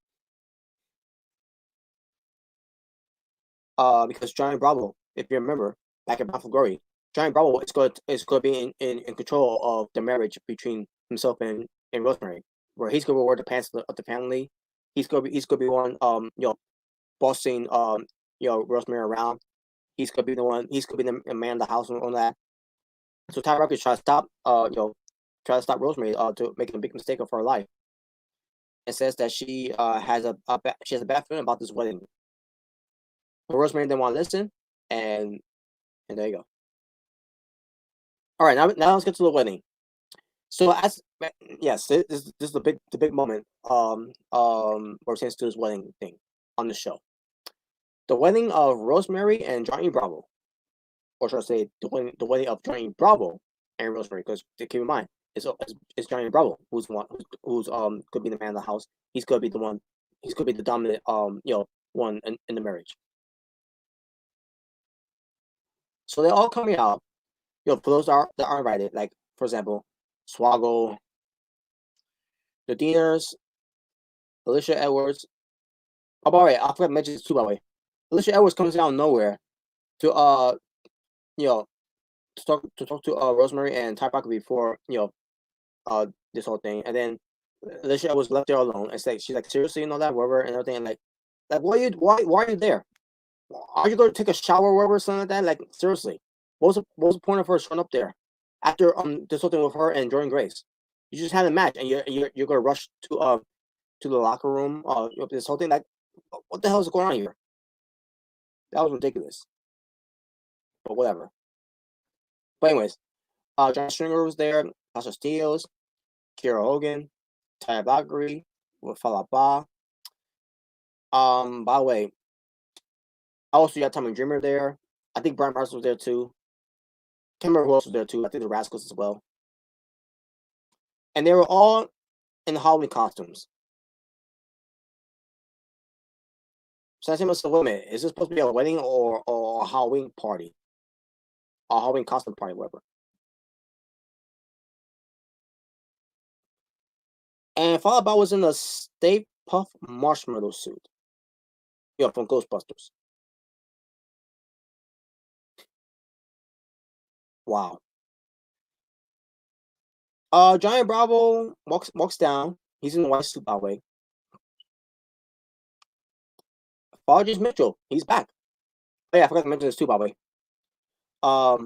because Johnny Bravo, if you remember, back in Bound for Glory, Johnny Bravo is going to be in control of the marriage between himself and Rosemary, where he's going to wear the pants of the family. He's going to be one bossing Rosemary around. He's going to be the one. He's going to be the man of the house and all that. So Ty Rock is trying to stop Rosemary to making a big mistake of her life. It says that she has a bad feeling about this wedding. But Rosemary didn't want to listen, and there you go. All right, now let's get to the wedding. So this is the big moment pertains to this wedding thing on the show. The wedding of Rosemary and Johnny Bravo, or should I say the wedding of Johnny Bravo and Rosemary, because keep in mind it's Johnny Bravo who's could be the man of the house. He's gonna be the one. He's gonna be the dominant one in the marriage. So they're all coming out. For those that aren't invited, like for example, Swaggle, the Deaners, Alicia Edwards. Oh, by the way, I forgot to mention this too. By the way, Alicia Edwards comes out of nowhere to to talk to Rosemary and Ty Parker before this whole thing, and then Alicia was left there alone. It's like she's like, seriously, that, whatever, and everything. And like why are you there? Are you going to take a shower or whatever, or something like that? Like, seriously, what was the point of her showing up there after this whole thing with her and Jordan Grace? You just had a match, and you're going to rush to the locker room. This whole thing, like, what the hell is going on here? That was ridiculous. But whatever. But anyways, John Stringer was there. Sasha Steels, Kiera Hogan, Taya Valkyrie with Falaba. By the way, also you had Tommy Dreamer there. I think Brian Myers was there too. Can't remember who else was there too. I think the Rascals as well. And they were all in Halloween costumes. So I said, wait a minute, is this supposed to be a wedding or a Halloween party? A Halloween costume party, whatever. And Falaba was in a Stay Puft Marshmallow suit. From Ghostbusters. Wow. Giant Bravo walks down. He's in the white suit, by the way. Farges Mitchell, he's back. Oh, yeah, I forgot to mention this too, by the way. I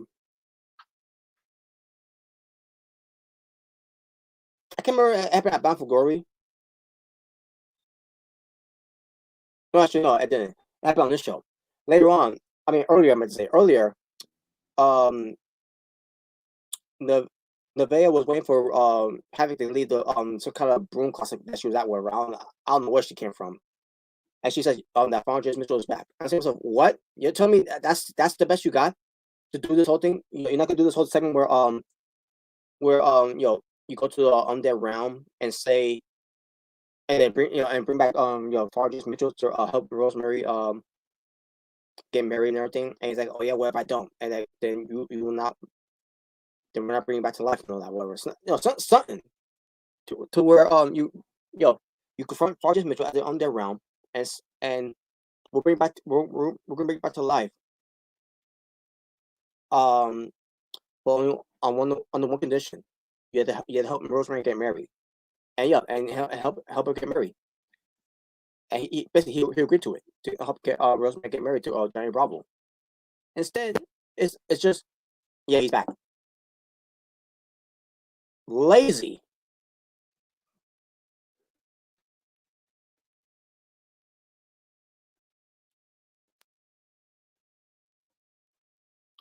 can't remember it happened at Bound for Glory. No, actually, no, it didn't. It happened on this show. Later on, earlier, I meant to say, earlier, Nevaeh was waiting for Havoc to lead the some kind of broom classic that she was at wherever. I don't know where she came from. And she said, that Farges Mitchell is back. I said, what? You're telling me that's the best you got to do this whole thing? You're not gonna do this whole segment where you go to the undead realm and say, and then bring back Farges Mitchell to help Rosemary get married and everything. And he's like, oh yeah, what if I don't? And then you will not. Then we're not bringing back to life and all that, whatever. Something to where you confront Farges Mitchell at the undead realm, and we're gonna bring it back to life. Well, on the one condition, you had to help Rosemary get married, and help her get married. And he basically he agreed to it to help get Rosemary get married to Johnny Bravo. Instead, it's just he's back. Lazy.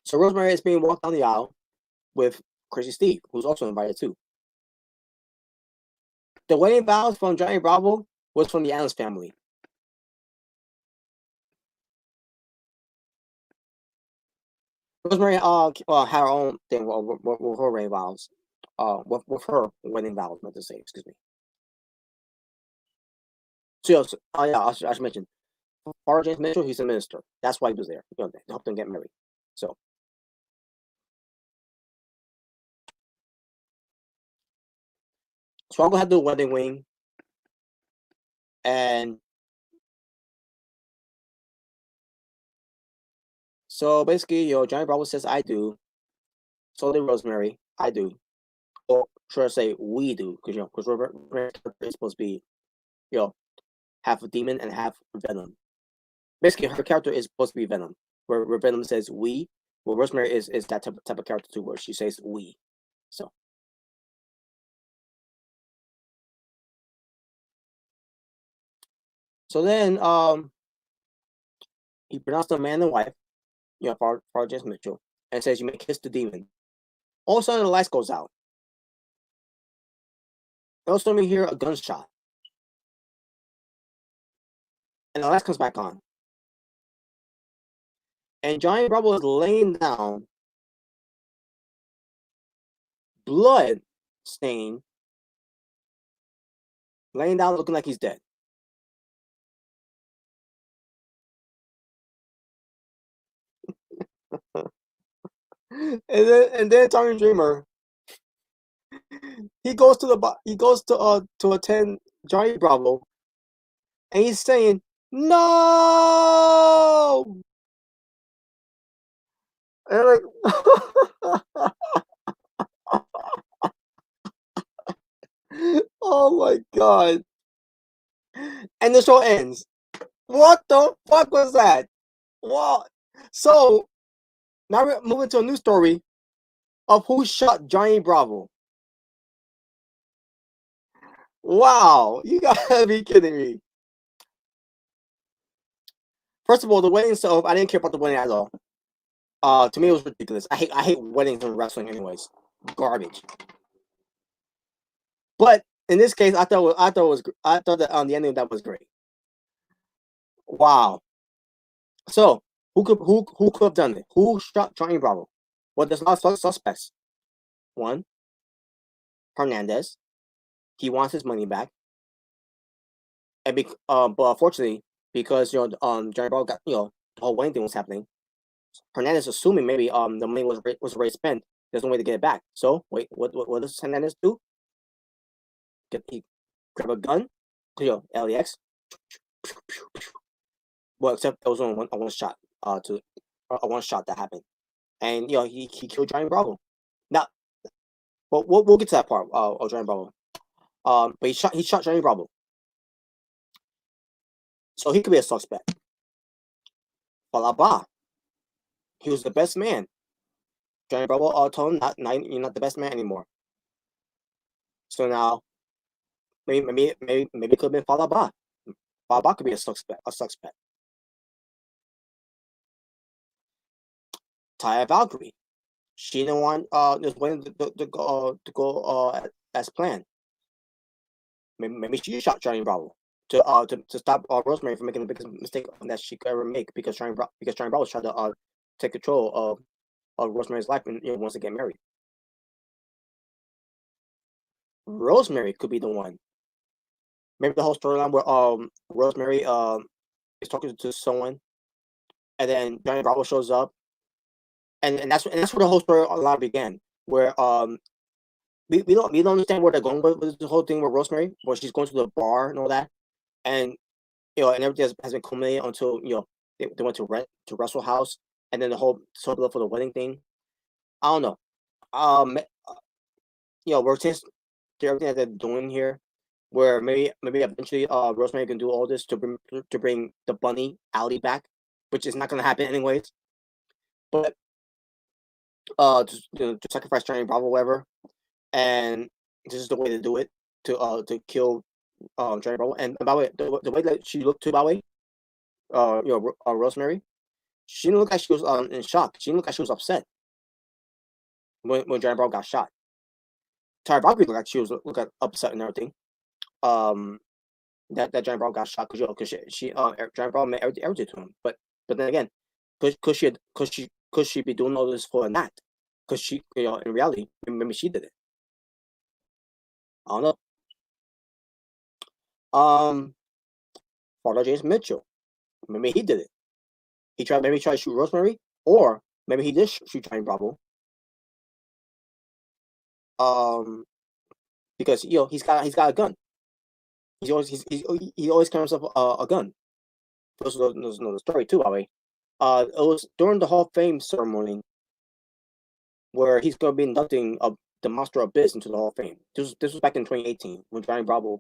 So Rosemary is being walked down the aisle with Crazy Steve, who's also invited too. The wedding vows from Johnny Bravo was from the Adams family. Rosemary had her own thing with her wedding vows. With her wedding vows, meant to say, excuse me. So I should mention, James Mitchell, he's a minister. That's why he was there, to help them get married. So Swan had the wedding wing, and so basically, Johnny Bravo says, "I do." So did Rosemary. I do. Or should I say, we do? Because Rosemary is supposed to be, half a demon and half Venom. Basically, her character is supposed to be Venom, where Venom says we. Well, Rosemary is that type of character too, where she says we. So then he pronounced them man and wife, Farges Mitchell, and says you may kiss the demon. All of a sudden the lights goes out. All of a sudden we hear a gunshot. And the lights comes back on. And Johnny Bravo is laying down, blood stain, laying down looking like he's dead. and then Tommy Dreamer, he goes to attend Johnny Bravo, and he's saying no. And like, oh my god! And the show ends. What the fuck was that? Well, so now we're moving to a new story of who shot Johnny Bravo. Wow, you gotta be kidding me. First of all, the wedding itself, I didn't care about the wedding at all. To me, it was ridiculous. I hate weddings and wrestling, anyways. Garbage. But in this case, I thought that on the ending that was great. Wow. So who could have done it? Who shot Johnny Bravo? Well, there's a lot of suspects. One, Hernandez. He wants his money back, but unfortunately, because Johnny Bravo got the whole wedding thing was happening. Hernandez assuming maybe the money was already spent. There's no way to get it back. So wait, what does Hernandez do? He grab a gun, LEX. Well, except it was only a one shot a one shot that happened, and he killed Johnny Bravo. Now, but we'll get to that part of Johnny Bravo. But he shot Johnny Bravo, so he could be a suspect. Blah blah. He was the best man. Johnny Bravo told him, you're not the best man anymore. So now, maybe it could have been Falaba. Falaba could be a suspect. Taya Valkyrie. She didn't want just waiting to go as planned. Maybe she shot Johnny Bravo to stop Rosemary from making the biggest mistake that she could ever make because Johnny Bravo was trying to take control of Rosemary's life and wants to get married. Rosemary could be the one. Maybe the whole storyline where Rosemary is talking to someone, and then Johnny Bravo shows up, and that's where the whole story a lot began. Where we don't understand where they're going with the whole thing with Rosemary, where she's going to the bar and all that, and and everything has been culminated until they went to Russell House, and then the whole build for the wedding thing. I don't know. We're just everything that they're doing here, where maybe eventually Rosemary can do all this to bring the bunny Alley back, which is not going to happen anyways. But to sacrifice Johnny Bravo, whatever, and this is the way to do it to kill Johnny Bravo. And by the way, the way that she looked too, by the way, Rosemary, she didn't look like she was in shock. She didn't look like she was upset when Johnny Bravo got shot. Tara Valkyrie looked like she was upset and everything. That Johnny Bravo got shot because she Johnny Bravo meant everything to him. But then again, could she be doing all this for an act? Because she in reality maybe she did it. I don't know. Father James Mitchell, maybe he did it. He tried to shoot Rosemary, or maybe he did shoot Johnny Bravo. Because he's got a gun. He always carries himself a gun. Those know the story too, by the way. It was during the Hall of Fame ceremony where he's going to be inducting the Monster Abyss into the Hall of Fame. This was back in 2018 when Johnny Bravo.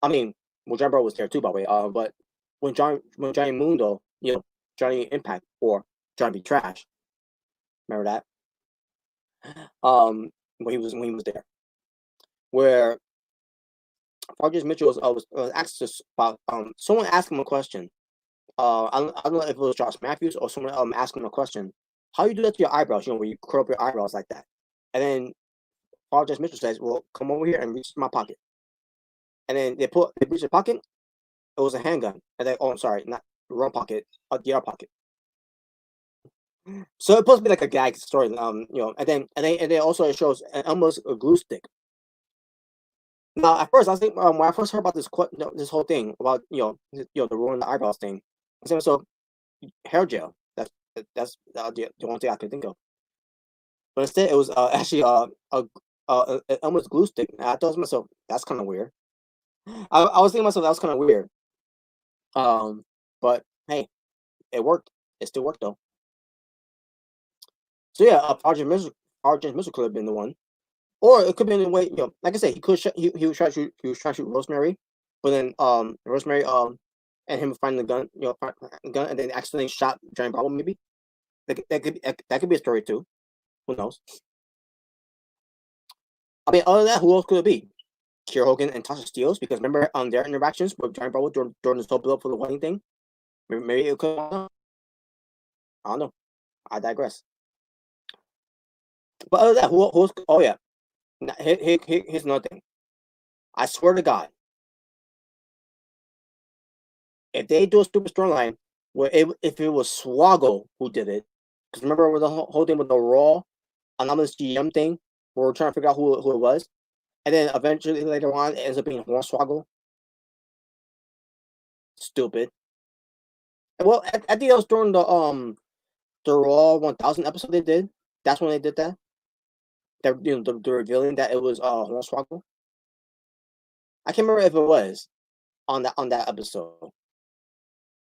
I mean, Johnny Bravo was there too, by the way. But when Johnny Mundo, Johnny Impact or Johnny B Trash, remember that? When he was there, where Fargus Mitchell was asked about someone asked him a question. I don't know if it was Josh Matthews or someone asking him a question. How you do that to your eyebrows? Where you curl up your eyebrows like that. And then Fargus Mitchell says, "Well, come over here and reach my pocket." And then they reach the pocket. It was a handgun. And then, I'm sorry, not the wrong pocket, the other pocket. So it's supposed to be like a gag story, and then also it shows almost a glue stick. Now, at first, I think when I first heard about this whole thing about the ruin the eyebrows thing, I said, so hair gel. That's the one thing I can think of. But instead, it was actually almost glue stick. And I thought to myself, that's kind of weird. I was thinking to myself that was kind of weird. But hey, it worked. It still worked though. So yeah, Argent Mitchell could have been the one. Or it could be in a way, like I said, he was trying to shoot Rosemary, but then Rosemary and him finding the gun, gun, and then accidentally shot Giant Bravo. Maybe that could be a story too. Who knows? I mean, other than that, who else could it be? Kiera Hogan and Tasha Steeles, because remember their interactions with Giant Bravo during this whole build up for the wedding thing. Maybe it could. I don't know. I digress. But other than that, who's? Oh yeah. Now, here's another thing. I swear to God, if they do a stupid storyline where if it was Swoggle who did it, because remember with the whole thing with the Raw anonymous GM thing, where we're trying to figure out who it was, and then eventually later on it ends up being Hornswoggle. Stupid. Well, I think that was during the Raw 1000 episode they did. That's when they did that. That the revealing that it was Hornswoggle. I can't remember if it was on that episode,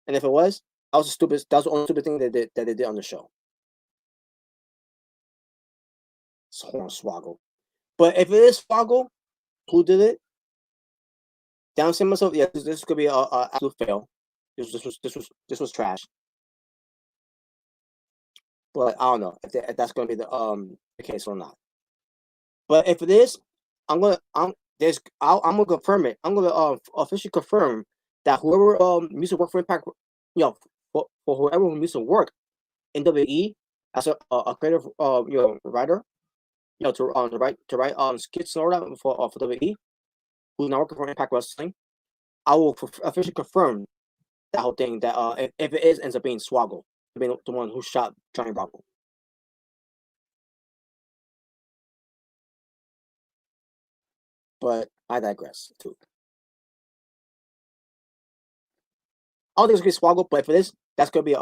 and if it was, that was the only stupid thing that they did on the show. It's Hornswoggle. But if it is Swoggle who did it, down saying myself, yeah, this could be a absolute fail. This was trash. But I don't know if that's going to be the case or not. But if it is, I'm gonna confirm it. I'm gonna officially confirm that whoever used to work for Impact, for whoever who used to work in WWE as a creative writer, to write skits or whatever for WWE, who's now working for Impact Wrestling, I will officially confirm that whole thing that if it is ends up being Swoggle, being the one who shot Giant Bravo. But I digress too. I don't think it's gonna be Swoggle, but if it is, that's gonna be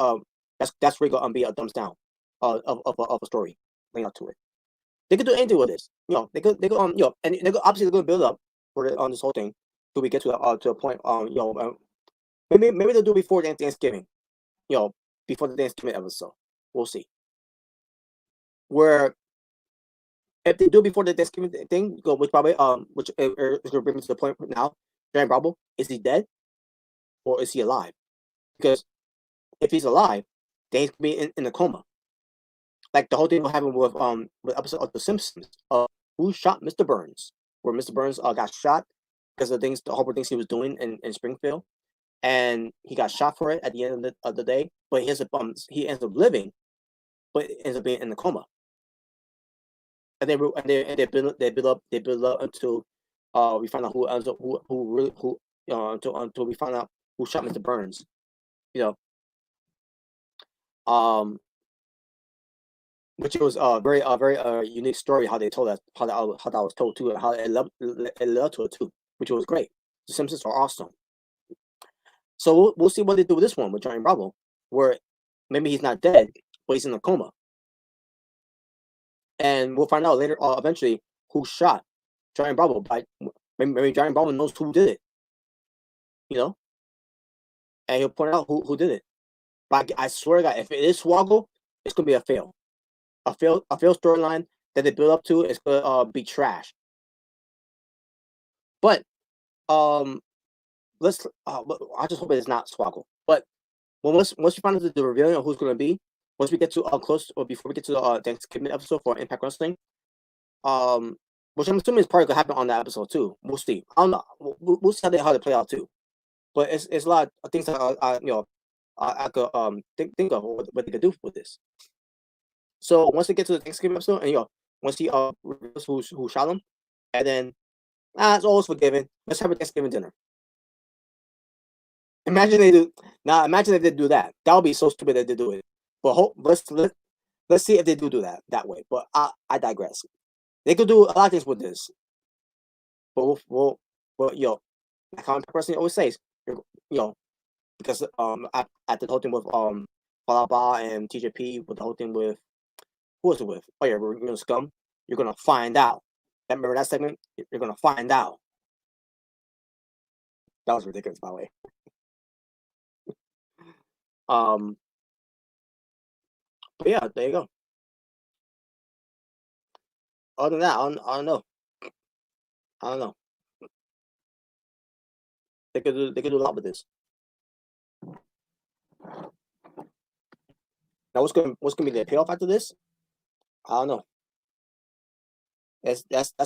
that's really gonna be a thumbs down of a story laying out to it. They could do anything with this. They could and they could obviously they're gonna build up for on this whole thing till we get to a point maybe they'll do before Thanksgiving, before the Thanksgiving episode. We'll see. Where if they do it before the Thanksgiving thing, which probably which is gonna bring me to the point now, Giant Bravo, is he dead or is he alive? Because if he's alive, then he's gonna be in a coma. Like the whole thing will happen with episode of The Simpsons, who shot Mr. Burns, where Mr. Burns got shot because of the horrible things he was doing in Springfield, and he got shot for it at the end of the day. But he ends up living, but ends up being in the coma. And they build up until we find out until we find out who shot Mr. Burns. Which was a very unique story how they told us how that was told too, and how it led to it too, which was great. The Simpsons are awesome. So we'll see what they do with this one with Giant Bravo, where maybe he's not dead, but he's in a coma, and we'll find out later eventually who shot Giant Bravo. By maybe Giant Bravo knows who did it, and he'll point out who did it. But I swear to God, if it is Swoggle, it's gonna be a fail. A failed storyline that they build up to is gonna be trash. But let's I just hope it's not Swoggle. But once we find out the revealing of who's gonna be, once we get to close or before we get to the Thanksgiving episode for Impact Wrestling, which I'm assuming is probably gonna happen on that episode too. We'll see. I don't know. We'll see how they play out too. But it's a lot of things that I could think of what they could do with this. So once they get to the Thanksgiving episode, and once he reveals who shot him, and then it's always forgiven. Let's have a Thanksgiving dinner. Imagine they do now. Imagine if they do that. That would be so stupid that they do it. But let's see if they do that way. But I digress. They could do a lot of things with this. But like how person always says, because at the whole thing with Falaba and TJP, with the whole thing with who was it with? Oh yeah, we're gonna scum. You're gonna find out. Remember that segment? You're gonna find out. That was ridiculous, by the way. But yeah, there you go. Other than that, I don't know. I don't know. They could do a lot with this. Now, what's gonna be the payoff after this? I don't know. That's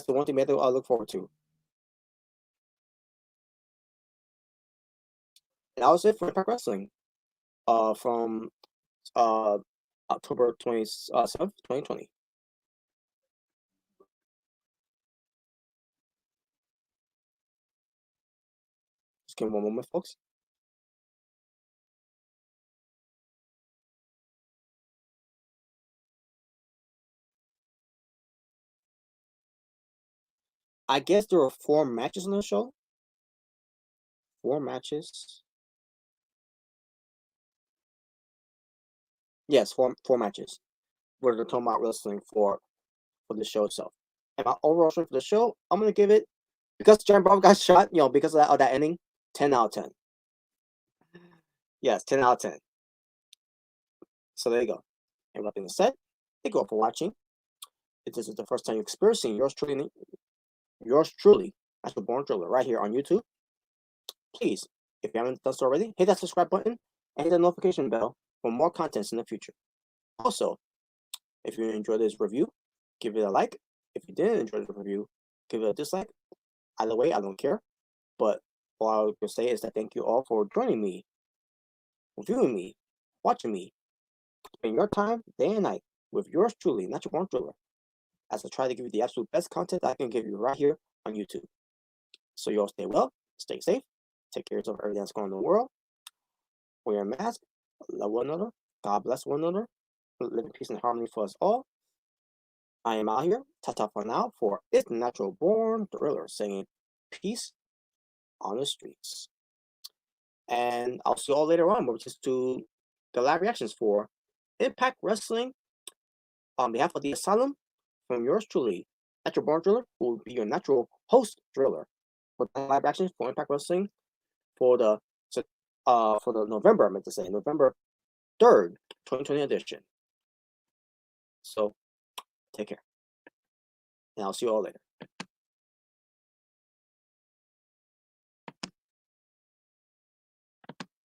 the one thing I look forward to. And that was it for Impact Wrestling. From October 27th, 2020. Just give me one moment, folks. I guess there were 4 matches on the show. 4 matches. Yes, four matches. Where they're talking about wrestling for the show itself. And my overall rating for the show, I'm gonna give it, because John Bravo got shot, because of that ending, 10 out of 10. Yes, 10 out of 10. So there you go. And with that being said, thank you all for watching. If this is the first time you're experiencing yours truly, Natural Born Driller, right here on YouTube, please, if you haven't done so already, hit that subscribe button and hit the notification bell for more contents in the future. Also, if you enjoyed this review, give it a like. If you didn't enjoy the review, give it a dislike. Either way, I don't care. But all I will say is that thank you all for joining me, reviewing me, watching me, spending your time day and night with yours truly, Natural Born Driller, as I try to give you the absolute best content I can give you right here on YouTube. So you all stay well, stay safe, take care of everything that's going on in the world, wear a mask, love one another, God bless one another, live in peace and harmony for us all. I am out here, ta-ta for now, for It's Natural Born Driller, saying peace on the streets. And I'll see you all later on, we'll just do the live reactions for Impact Wrestling on behalf of the Asylum, from yours truly, Natural Born Driller, who will be your natural host driller for the live reactions for Impact Wrestling for the November, I meant to say, November 3rd, 2020 edition. So, take care. And I'll see you all later.